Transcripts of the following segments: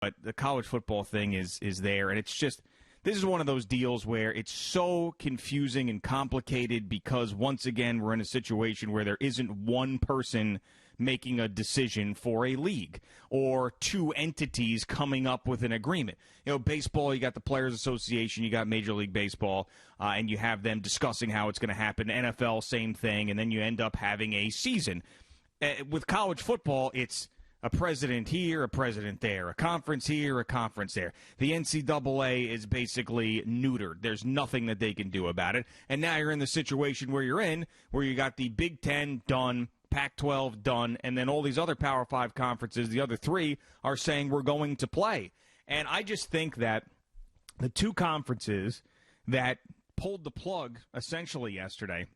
But the college football thing is there, and it's just this is one of those deals where it's so confusing and complicated because, once again, we're in a situation where there isn't one person making a decision for a league or two entities coming up with an agreement. You know, baseball, you got the Players Association, you got Major League Baseball, and you have them discussing how it's going to happen. NFL, same thing, and then you end up having a season. With college football, it's a president here, a president there, a conference here, a conference there. The NCAA is basically neutered. There's nothing that they can do about it. And now you're in the situation where you're in, where you got the Big Ten done, Pac-12 done, and then all these other Power 5 conferences, the other three, are saying we're going to play. And I just think that the two conferences that pulled the plug essentially yesterday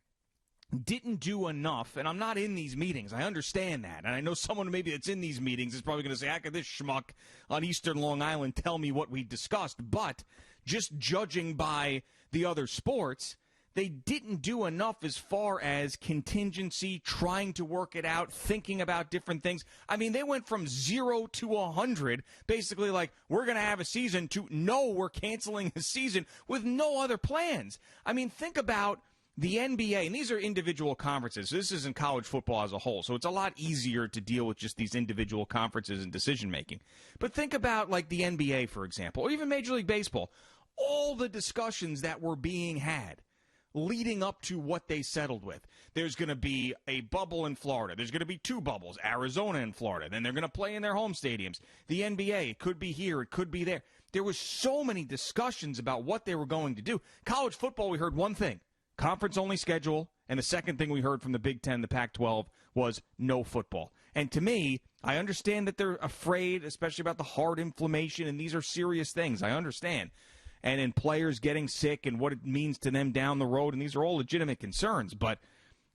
didn't do enough, and I'm not in these meetings. I understand that. And I know someone maybe that's in these meetings is probably going to say, how could this schmuck on Eastern Long Island tell me what we discussed? But just judging by the other sports, they didn't do enough as far as contingency, trying to work it out, thinking about different things. I mean, they went from 0 to 100, basically like, we're going to have a season, to no, we're canceling the season with no other plans. I mean, think about the NBA, and these are individual conferences. So this isn't college football as a whole, so it's a lot easier to deal with just these individual conferences and decision-making. But think about, like, the NBA, for example, or even Major League Baseball. All the discussions that were being had leading up to what they settled with. There's going to be a bubble in Florida. There's going to be two bubbles, Arizona and Florida. Then they're going to play in their home stadiums. The NBA, it could be here, it could be there. There was so many discussions about what they were going to do. College football, we heard one thing. Conference-only schedule, and the second thing we heard from the Big Ten, the Pac-12, was no football. And to me, I understand that they're afraid, especially about the heart inflammation, and these are serious things. I understand. And in players getting sick and what it means to them down the road, and these are all legitimate concerns. But,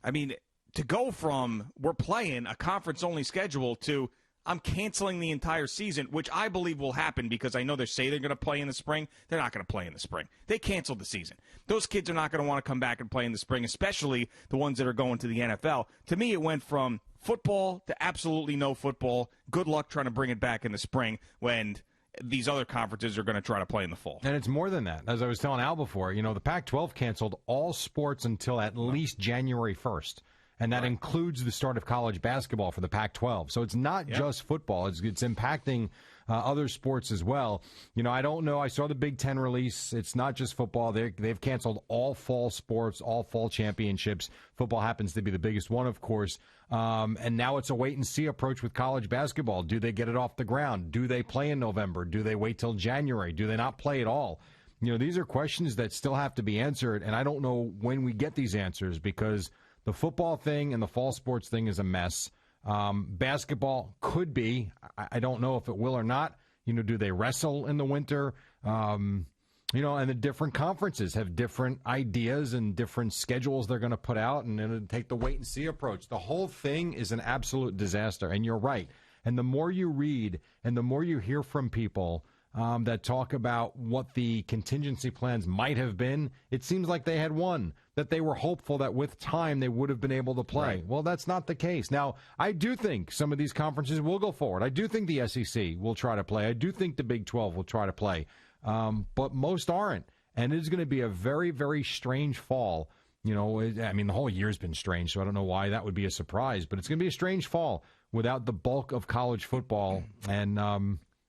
I mean, to go from we're playing a conference-only schedule to I'm canceling the entire season, which I believe will happen because I know they say they're going to play in the spring. They're not going to play in the spring. They canceled the season. Those kids are not going to want to come back and play in the spring, especially the ones that are going to the NFL. To me, it went from football to absolutely no football. Good luck trying to bring it back in the spring when these other conferences are going to try to play in the fall. And it's more than that. As I was telling Al before, you know, the Pac-12 canceled all sports until at least January 1st. And that includes the start of college basketball for the Pac-12. So it's not just football. It's impacting other sports as well. You know, I don't know. I saw the Big Ten release. It's not just football. They've canceled all fall sports, all fall championships. Football happens to be the biggest one, of course. And now it's a wait-and-see approach with college basketball. Do they get it off the ground? Do they play in November? Do they wait till January? Do they not play at all? You know, these are questions that still have to be answered, and I don't know when we get these answers because the football thing and the fall sports thing is a mess. Basketball could be. I don't know if it will or not. You know, do they wrestle in the winter? You know, and the different conferences have different ideas and different schedules they're going to put out, and then take the wait-and-see approach. The whole thing is an absolute disaster, and you're right. And the more you read and the more you hear from people that talk about what the contingency plans might have been, it seems like they had one, that they were hopeful that with time they would have been able to play. Right. Well, that's not the case. Now, I do think some of these conferences will go forward. I do think the SEC will try to play. I do think the Big 12 will try to play. But most aren't. And it's going to be a very, very strange fall. You know, I mean, the whole year's been strange, so I don't know why that would be a surprise. But it's going to be a strange fall without the bulk of college football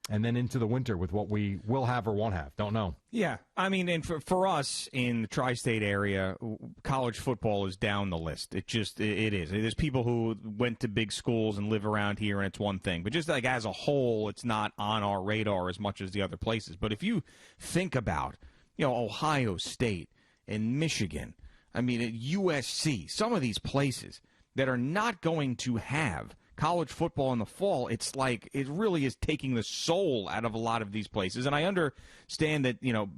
and then into the winter with what we will have or won't have. Don't know. Yeah. I mean, and for us in the tri-state area, college football is down the list. It is. There's people who went to big schools and live around here, and it's one thing. But just like as a whole, it's not on our radar as much as the other places. But if you think about, you know, Ohio State and Michigan, I mean, at USC, some of these places that are not going to have college football in the fall, it's like it really is taking the soul out of a lot of these places. And I understand that, you know,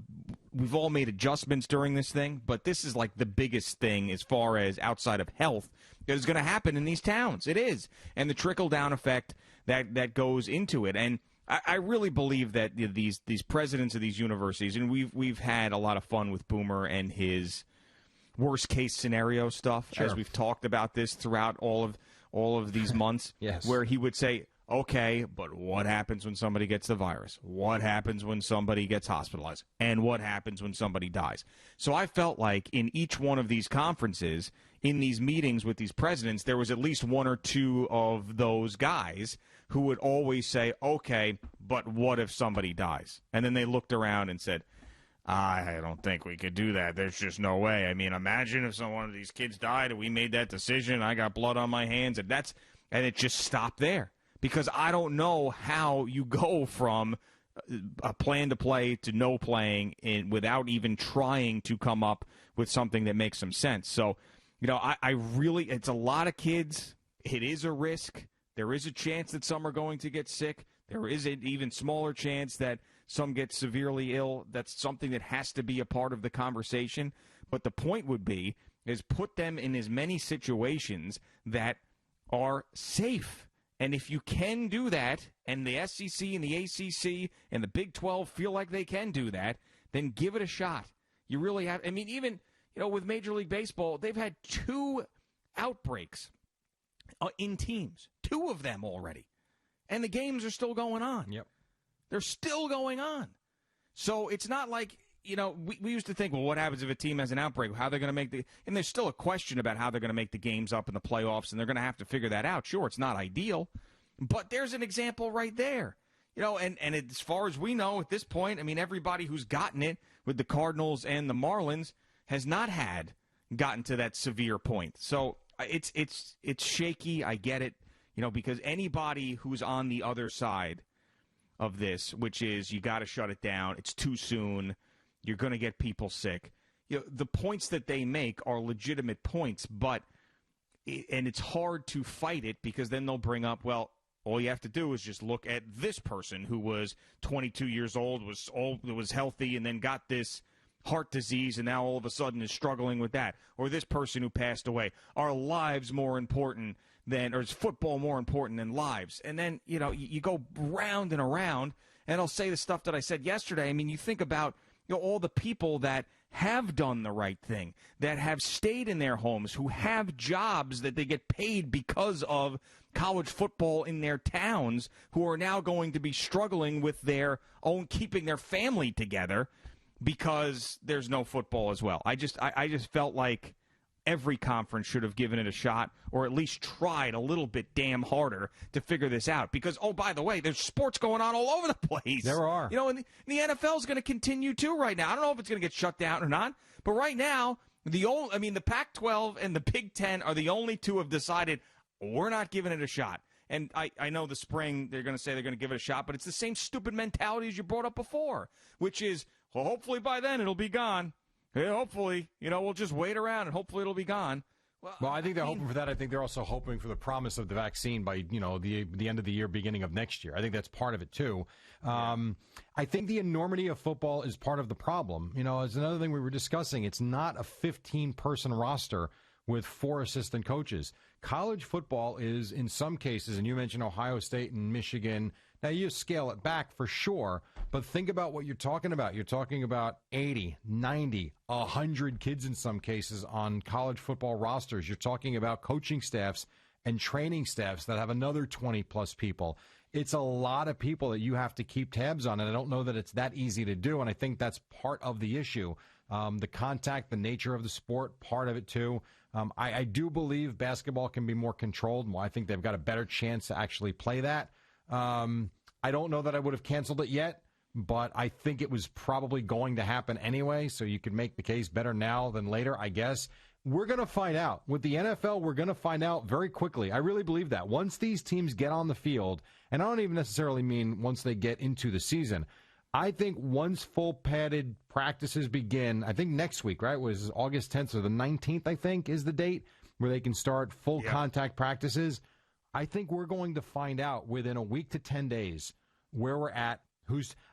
we've all made adjustments during this thing, but this is like the biggest thing as far as outside of health that is going to happen in these towns. It is. And the trickle-down effect that goes into it. And I really believe that these presidents of these universities, and we've had a lot of fun with Boomer and his worst-case scenario stuff, as we've talked about this throughout all of these months, yes, where he would say, Okay, but what happens when somebody gets the virus? What happens when somebody gets hospitalized? And what happens when somebody dies? So I felt like in each one of these conferences, in these meetings with these presidents, there was at least one or two of those guys who would always say, okay, but what if somebody dies? And then they looked around and said, I don't think we could do that. There's just no way. I mean, imagine if one of these kids died and we made that decision. I got blood on my hands, and it just stopped there. Because I don't know how you go from a plan to play to no playing without even trying to come up with something that makes some sense. So, I really, it's a lot of kids. It is a risk. There is a chance that some are going to get sick. There is an even smaller chance that some get severely ill. That's something that has to be a part of the conversation. But the point would be is put them in as many situations that are safe. And if you can do that, and the SEC and the ACC and the Big 12 feel like they can do that, then give it a shot. You really have. I mean, even with Major League Baseball, they've had 2 outbreaks in teams, 2 of them already, and the games are still going on. Yep, they're still going on. So it's not like we used to think, well, what happens if a team has an outbreak? How they're going to make and there's still a question about how they're going to make the games up in the playoffs, and they're going to have to figure that out. Sure, it's not ideal, but there's an example right there. And as far as we know at this point, I mean, everybody who's gotten it with the Cardinals and the Marlins has not gotten to that severe point. So it's shaky. I get it, because anybody who's on the other side of this, which is you got to shut it down, it's too soon, you're going to get people sick. The points that they make are legitimate points, and it's hard to fight it because then they'll bring up, well, all you have to do is just look at this person who was 22 years old, was healthy, and then got this heart disease, and now all of a sudden is struggling with that. Or this person who passed away. Are lives more important or is football more important than lives? And then, you go round and around, and I'll say the stuff that I said yesterday. I mean, you think about all the people that have done the right thing, that have stayed in their homes, who have jobs that they get paid because of college football in their towns, who are now going to be struggling with their own keeping their family together because there's no football as well. I just felt like every conference should have given it a shot, or at least tried a little bit damn harder to figure this out. Because, oh, by the way, there's sports going on all over the place. There are. And the NFL is going to continue too right now. I don't know if it's going to get shut down or not, but right now, the Pac-12 and the Big Ten are the only 2 have decided we're not giving it a shot. And I know the spring they're going to say they're going to give it a shot, but it's the same stupid mentality as you brought up before, which is, well, hopefully by then it'll be gone. Hey, hopefully, we'll just wait around and hopefully it'll be gone. Well, I think they're hoping for that. I think they're also hoping for the promise of the vaccine by, the end of the year, beginning of next year. I think that's part of it, too. I think the enormity of football is part of the problem. It's another thing we were discussing. It's not a 15-person roster with 4 assistant coaches. College football is, in some cases, and you mentioned Ohio State and Michigan. Now, you scale it back for sure, but think about what you're talking about. You're talking about 80, 90, 100 kids in some cases on college football rosters. You're talking about coaching staffs and training staffs that have another 20-plus people. It's a lot of people that you have to keep tabs on, and I don't know that it's that easy to do, and I think that's part of the issue. The contact, the nature of the sport, part of it too. I do believe basketball can be more controlled. I think they've got a better chance to actually play that. I don't know that I would have canceled it yet, but I think it was probably going to happen anyway, so you could make the case better now than later, I guess. We're going to find out. With the NFL, we're going to find out very quickly. I really believe that. Once these teams get on the field, and I don't even necessarily mean once they get into the season, I think once full padded practices begin, I think next week, right, was August 10th or the 19th, I think, is the date where they can start full contact practices. I think we're going to find out within a week to 10 days where we're at.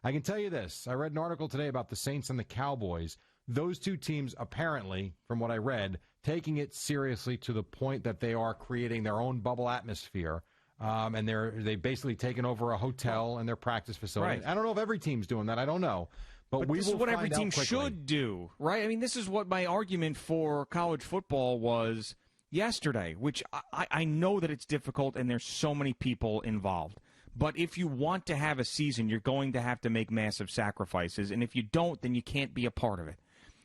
I can tell you this. I read an article today about the Saints and the Cowboys. Those 2 teams, apparently, from what I read, taking it seriously to the point that they are creating their own bubble atmosphere. And they've basically taken over a hotel and their practice facility. Right. I don't know if every team's doing that. I don't know. But this is what every team should do, right? I mean, this is what my argument for college football was yesterday, which I know that it's difficult and there's so many people involved. But if you want to have a season, you're going to have to make massive sacrifices. And if you don't, then you can't be a part of it.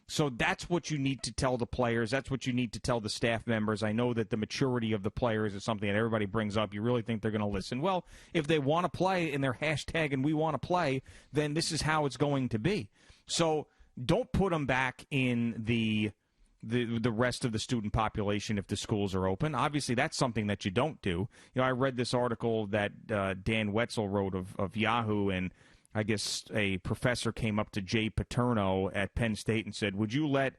So that's what you need to tell the players. That's what you need to tell the staff members. I know that the maturity of the players is something that everybody brings up. You really think they're going to listen? Well, if they want to play and they're hashtagging we want to play, then this is how it's going to be. So don't put them back in the rest of the student population if the schools are open. Obviously, that's something that you don't do. You know, I read this article that Dan Wetzel wrote of Yahoo, and I guess a professor came up to Jay Paterno at Penn State and said, would you let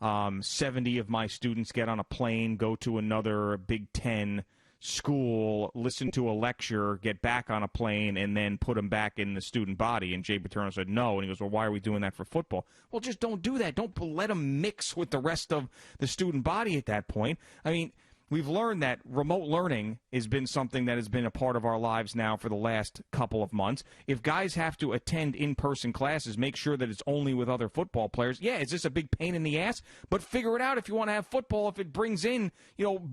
70 of my students get on a plane, go to another Big Ten school, listen to a lecture, get back on a plane, and then put them back in the student body? And Jay Paterno said no. And he goes, well, why are we doing that for football? Well, just don't do that. Don't let them mix with the rest of the student body at that point. I mean, we've learned that remote learning has been something that has been a part of our lives now for the last couple of months. If guys have to attend in-person classes, make sure that it's only with other football players. Yeah, is this a big pain in the ass? But figure it out if you want to have football, if it brings in,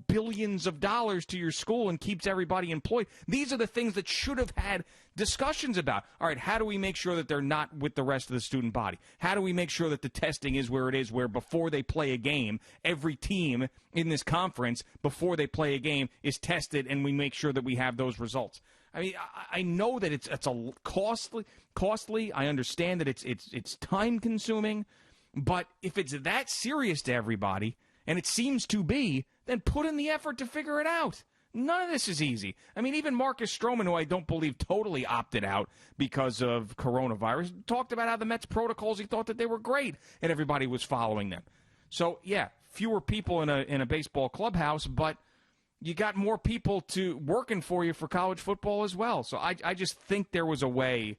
billions of dollars to your school and keeps everybody employed. These are the things that should have had discussions about. All right, how do we make sure that they're not with the rest of the student body? How do we make sure that the testing is where it is, where before they play a game, every team in this conference, before they play a game, is tested, and we make sure that we have those results? I mean, I know that it's a costly. I understand that it's time-consuming, but if it's that serious to everybody, and it seems to be, then put in the effort to figure it out. None of this is easy. I mean, even Marcus Stroman, who I don't believe totally opted out because of coronavirus, talked about how the Mets protocols, he thought that they were great, and everybody was following them. So, yeah, fewer people in a baseball clubhouse, but you got more people working for you for college football as well. So I just think there was a way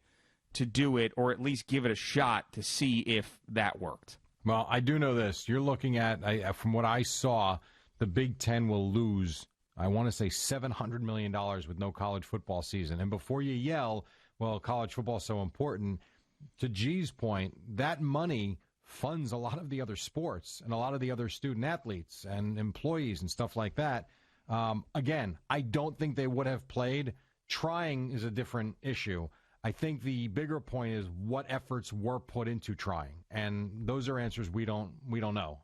to do it, or at least give it a shot to see if that worked. Well, I do know this. You're looking at, from what I saw, the Big Ten will lose, I want to say, $700 million with no college football season. And before you yell, well, college football is so important, to G's point, that money funds a lot of the other sports and a lot of the other student athletes and employees and stuff like that. Again, I don't think they would have played. Trying is a different issue. I think the bigger point is what efforts were put into trying, and those are answers we don't know.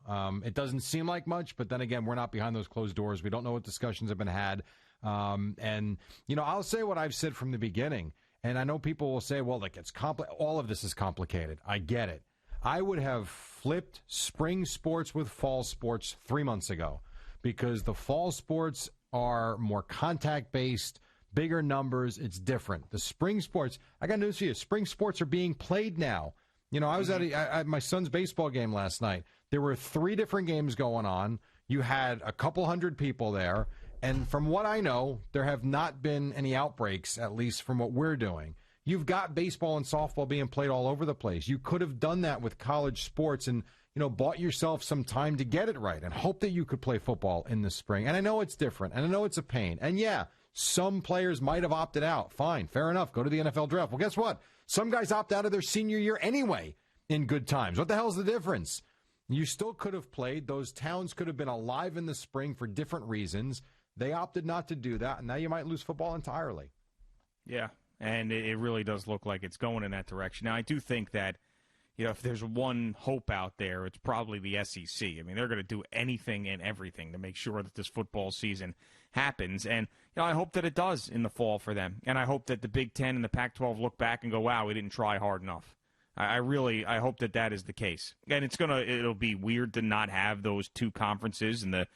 It doesn't seem like much, but then again, we're not behind those closed doors. We don't know what discussions have been had, and I'll say what I've said from the beginning. And I know people will say, "Well, like all of this is complicated." I get it. I would have flipped spring sports with fall sports 3 months ago, because the fall sports are more contact-based, bigger numbers. It's different. The spring sports, I got news for you. Spring sports are being played now. I was at my son's baseball game last night. There were 3 different games going on. You had a couple hundred people there. And from what I know, there have not been any outbreaks, at least from what we're doing. You've got baseball and softball being played all over the place. You could have done that with college sports and bought yourself some time to get it right and hope that you could play football in the spring. And I know it's different, and I know it's a pain. And yeah, some players might have opted out. Fine, fair enough. Go to the NFL draft. Well, guess what? Some guys opt out of their senior year anyway in good times. What the hell's the difference? You still could have played. Those towns could have been alive in the spring for different reasons. They opted not to do that, and now you might lose football entirely. Yeah, and it really does look like it's going in that direction. Now, I do think that, if there's one hope out there, it's probably the SEC. I mean, they're going to do anything and everything to make sure that this football season happens. And, I hope that it does in the fall for them. And I hope that the Big Ten and the Pac-12 look back and go, wow, we didn't try hard enough. I hope that is the case. And it'll be weird to not have those 2 conferences and the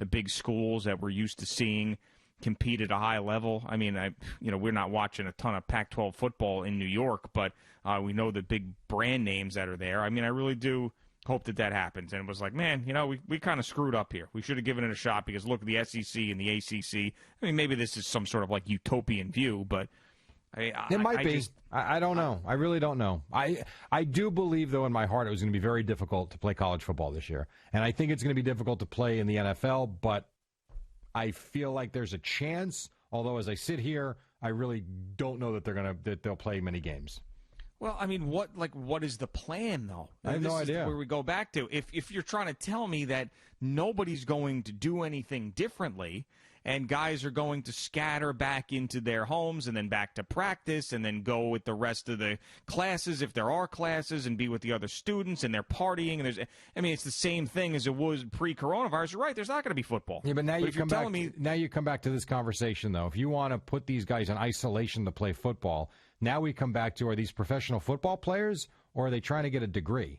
big schools that we're used to seeing compete at a high level. I mean, we're not watching a ton of Pac-12 football in New York, but we know the big brand names that are there. I mean, I really do hope that happens. And it was like, man, we kind of screwed up here. We should have given it a shot, because look at the SEC and the ACC. I mean, maybe this is some sort of like utopian view, but it might be. I don't know. I really don't know. I do believe, though, in my heart, it was going to be very difficult to play college football this year. And I think it's going to be difficult to play in the NFL, but I feel like there's a chance, although as I sit here, I really don't know that they'll play many games. Well, I mean, what is the plan, though? I have no idea. This is where we go back to. If you're trying to tell me that nobody's going to do anything differently, and guys are going to scatter back into their homes and then back to practice and then go with the rest of the classes if there are classes and be with the other students, and they're partying. And it's the same thing as it was pre-coronavirus. You're right, there's not going to be football. Yeah, but now you come back to this conversation, though. If you want to put these guys in isolation to play football, now we come back to, are these professional football players or are they trying to get a degree?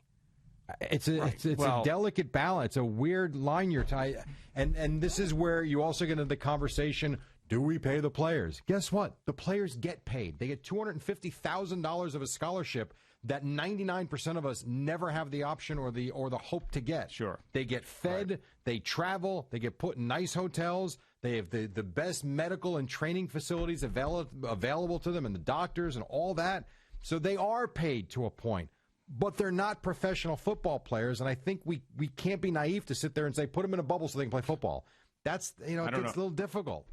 It's a delicate balance. It's a weird line you're tying. And this is where you also get into the conversation, do we pay the players? Guess what? The players get paid. They get $250,000 of a scholarship that 99% of us never have the option or the hope to get. Sure. They get fed, they travel, they get put in nice hotels, they have the best medical and training facilities available to them, and the doctors and all that. So they are paid to a point. But they're not professional football players, and I think we can't be naive to sit there and say, put them in a bubble so they can play football. That's, it's a little difficult.